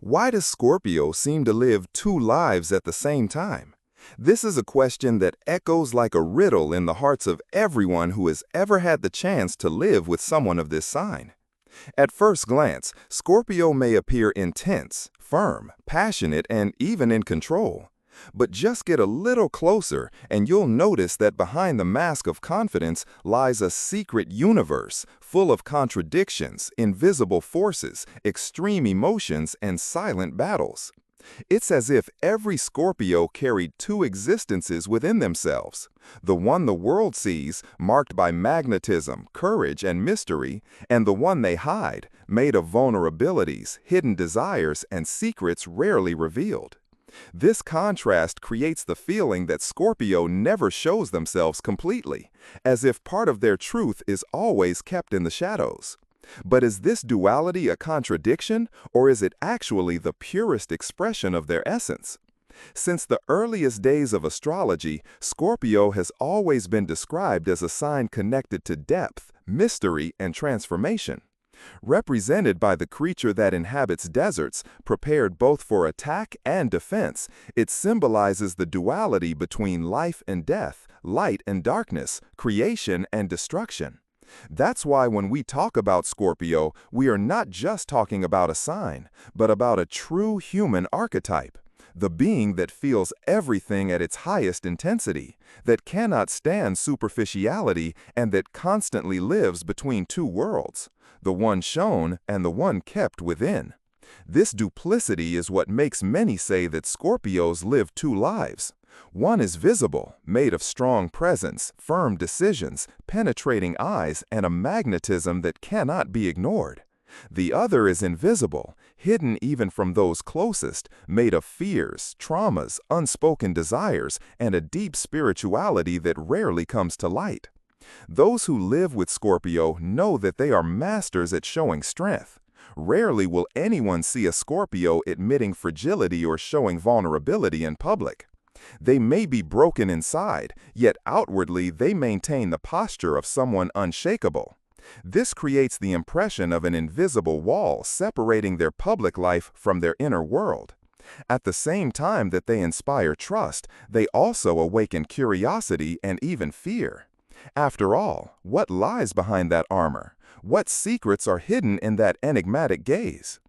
Why does Scorpio seem to live two lives at the same time? This is a question that echoes like a riddle in the hearts of everyone who has ever had the chance to live with someone of this sign. At first glance, Scorpio may appear intense, firm, passionate, and even in control. But just get a little closer and you'll notice that behind the mask of confidence lies a secret universe full of contradictions, invisible forces, extreme emotions, and silent battles. It's as if every Scorpio carried two existences within themselves. The one the world sees, marked by magnetism, courage, and mystery, and the one they hide, made of vulnerabilities, hidden desires, and secrets rarely revealed. This contrast creates the feeling that Scorpio never shows themselves completely, as if part of their truth is always kept in the shadows. But is this duality a contradiction, or is it actually the purest expression of their essence? Since the earliest days of astrology, Scorpio has always been described as a sign connected to depth, mystery, and transformation. Represented by the creature that inhabits deserts, prepared both for attack and defense, it symbolizes the duality between life and death, light and darkness, creation and destruction. That's why when we talk about Scorpio, we are not just talking about a sign, but about a true human archetype. The being that feels everything at its highest intensity, that cannot stand superficiality, and that constantly lives between two worlds, the one shown and the one kept within. This duplicity is what makes many say that Scorpios live two lives. One is visible, made of strong presence, firm decisions, penetrating eyes, and a magnetism that cannot be ignored. The other is invisible, hidden even from those closest, made of fears, traumas, unspoken desires, and a deep spirituality that rarely comes to light. Those who live with Scorpio know that they are masters at showing strength. Rarely will anyone see a Scorpio admitting fragility or showing vulnerability in public. They may be broken inside, yet outwardly they maintain the posture of someone unshakable. This creates the impression of an invisible wall separating their public life from their inner world. At the same time that they inspire trust, they also awaken curiosity and even fear. After all, what lies behind that armor? What secrets are hidden in that enigmatic gaze?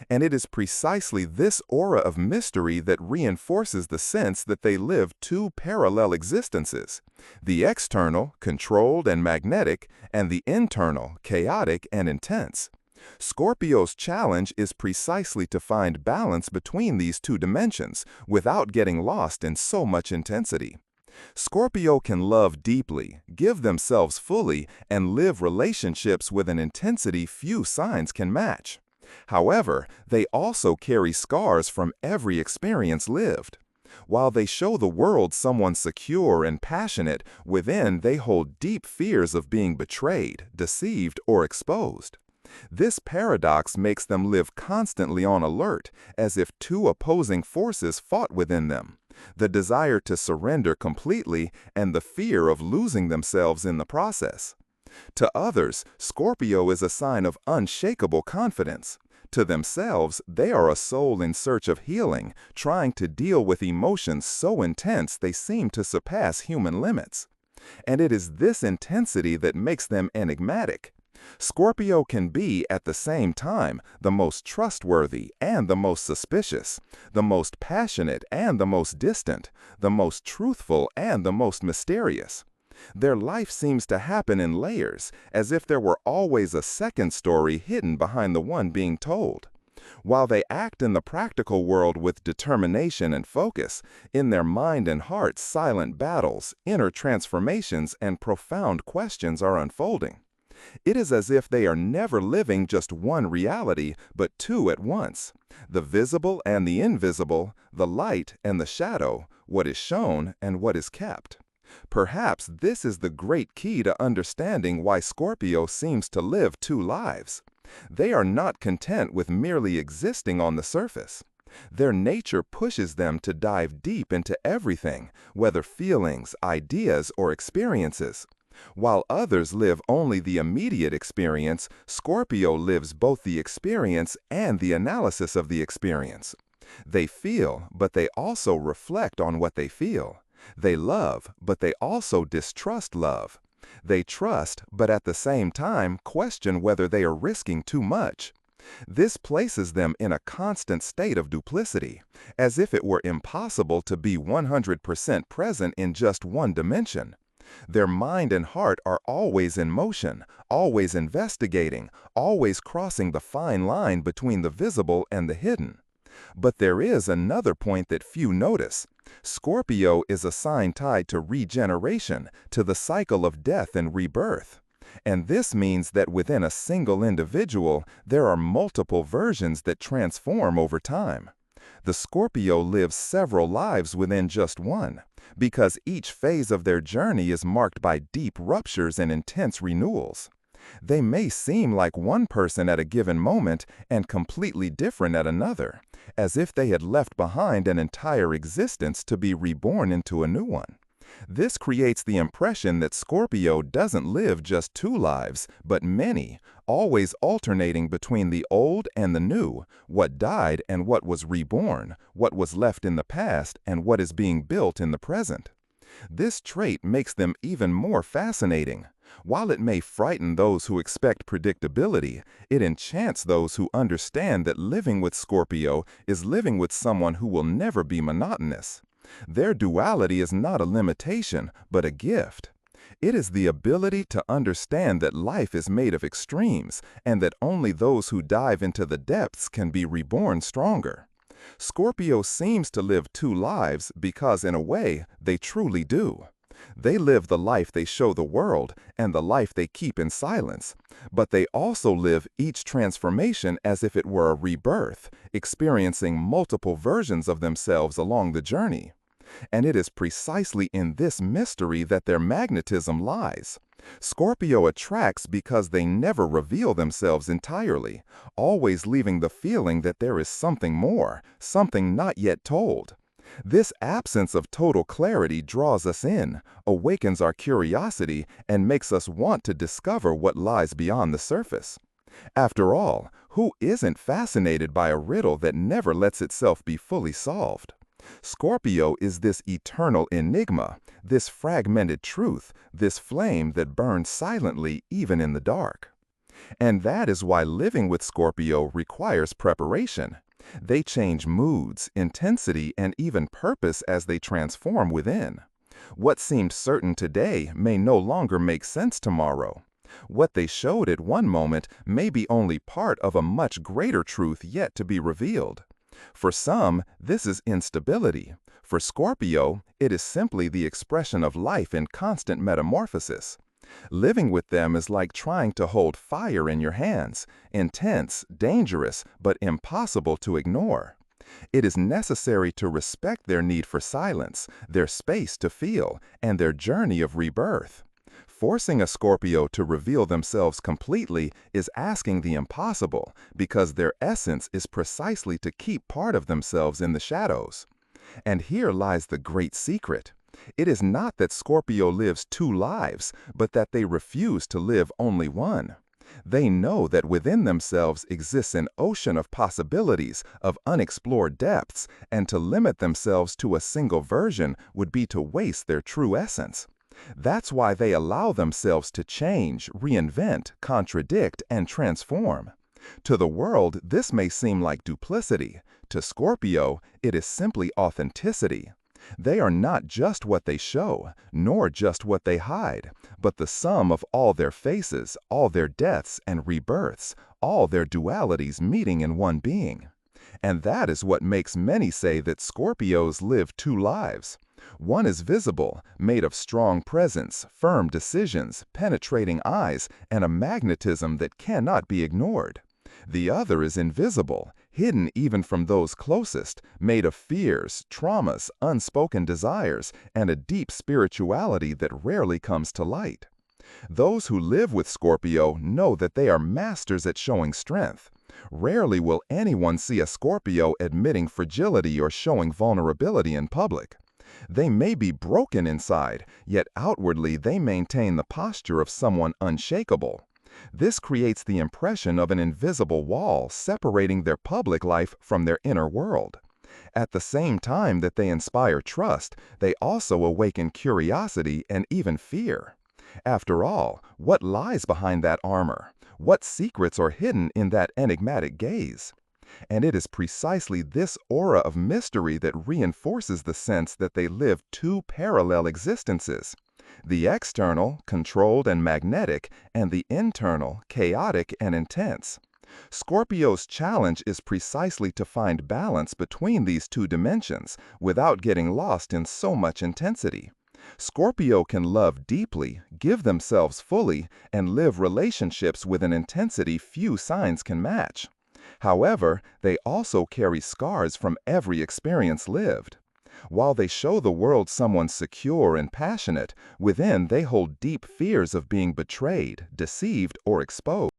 And it is precisely this aura of mystery that reinforces the sense that they live two parallel existences: the external, controlled and magnetic, and the internal, chaotic and intense. Scorpio's challenge is precisely to find balance between these two dimensions without getting lost in so much intensity. Scorpio can love deeply, give themselves fully, and live relationships with an intensity few signs can match. However, they also carry scars from every experience lived. While they show the world someone secure and passionate, within they hold deep fears of being betrayed, deceived, or exposed. This paradox makes them live constantly on alert, as if two opposing forces fought within them: the desire to surrender completely and the fear of losing themselves in the process. To others, Scorpio is a sign of unshakable confidence. To themselves, they are a soul in search of healing, trying to deal with emotions so intense they seem to surpass human limits. And it is this intensity that makes them enigmatic. Scorpio can be, at the same time, the most trustworthy and the most suspicious, the most passionate and the most distant, the most truthful and the most mysterious. Their life seems to happen in layers, as if there were always a second story hidden behind the one being told. While they act in the practical world with determination and focus, in their mind and heart silent battles, inner transformations, and profound questions are unfolding. It is as if they are never living just one reality, but two at once: the visible and the invisible, the light and the shadow, what is shown and what is kept. Perhaps this is the great key to understanding why Scorpio seems to live two lives. They are not content with merely existing on the surface. Their nature pushes them to dive deep into everything, whether feelings, ideas, or experiences. While others live only the immediate experience, Scorpio lives both the experience and the analysis of the experience. They feel, but they also reflect on what they feel. They love, but they also distrust love. They trust, but at the same time question whether they are risking too much. This places them in a constant state of duplicity, as if it were impossible to be 100% present in just one dimension. Their mind and heart are always in motion, always investigating, always crossing the fine line between the visible and the hidden. But there is another point that few notice. Scorpio is a sign tied to regeneration, to the cycle of death and rebirth. And this means that within a single individual, there are multiple versions that transform over time. The Scorpio lives several lives within just one, because each phase of their journey is marked by deep ruptures and intense renewals. They may seem like one person at a given moment and completely different at another, as if they had left behind an entire existence to be reborn into a new one. This creates the impression that Scorpio doesn't live just two lives, but many, always alternating between the old and the new, what died and what was reborn, what was left in the past and what is being built in the present. This trait makes them even more fascinating. While it may frighten those who expect predictability, it enchants those who understand that living with Scorpio is living with someone who will never be monotonous. Their duality is not a limitation, but a gift. It is the ability to understand that life is made of extremes, and that only those who dive into the depths can be reborn stronger. Scorpio seems to live two lives because, in a way, they truly do. They live the life they show the world and the life they keep in silence, but they also live each transformation as if it were a rebirth, experiencing multiple versions of themselves along the journey. And it is precisely in this mystery that their magnetism lies. Scorpio attracts because they never reveal themselves entirely, always leaving the feeling that there is something more, something not yet told. This absence of total clarity draws us in, awakens our curiosity, and makes us want to discover what lies beyond the surface. After all, who isn't fascinated by a riddle that never lets itself be fully solved? Scorpio is this eternal enigma, this fragmented truth, this flame that burns silently even in the dark. And that is why living with Scorpio requires preparation. They change moods, intensity, and even purpose as they transform within. What seemed certain today may no longer make sense tomorrow. What they showed at one moment may be only part of a much greater truth yet to be revealed. For some, this is instability. For Scorpio, it is simply the expression of life in constant metamorphosis. Living with them is like trying to hold fire in your hands, intense, dangerous, but impossible to ignore. It is necessary to respect their need for silence, their space to feel, and their journey of rebirth. Forcing a Scorpio to reveal themselves completely is asking the impossible, because their essence is precisely to keep part of themselves in the shadows. And here lies the great secret. It is not that Scorpio lives two lives, but that they refuse to live only one. They know that within themselves exists an ocean of possibilities, of unexplored depths, and to limit themselves to a single version would be to waste their true essence. That's why they allow themselves to change, reinvent, contradict, and transform. To the world, this may seem like duplicity. To Scorpio, it is simply authenticity. They are not just what they show, nor just what they hide, but the sum of all their faces, all their deaths and rebirths, all their dualities meeting in one being. And that is what makes many say that Scorpios live two lives. One is visible, made of strong presence, firm decisions, penetrating eyes, and a magnetism that cannot be ignored. The other is invisible, hidden even from those closest, made of fears, traumas, unspoken desires, and a deep spirituality that rarely comes to light. Those who live with Scorpio know that they are masters at showing strength. Rarely will anyone see a Scorpio admitting fragility or showing vulnerability in public. They may be broken inside, yet outwardly they maintain the posture of someone unshakable. This creates the impression of an invisible wall separating their public life from their inner world. At the same time that they inspire trust, they also awaken curiosity and even fear. After all, what lies behind that armor? What secrets are hidden in that enigmatic gaze? And it is precisely this aura of mystery that reinforces the sense that they live two parallel existences. The external, controlled and magnetic, and the internal, chaotic and intense. Scorpio's challenge is precisely to find balance between these two dimensions without getting lost in so much intensity. Scorpio can love deeply, give themselves fully, and live relationships with an intensity few signs can match. However, they also carry scars from every experience lived. While they show the world someone secure and passionate, within they hold deep fears of being betrayed, deceived, or exposed.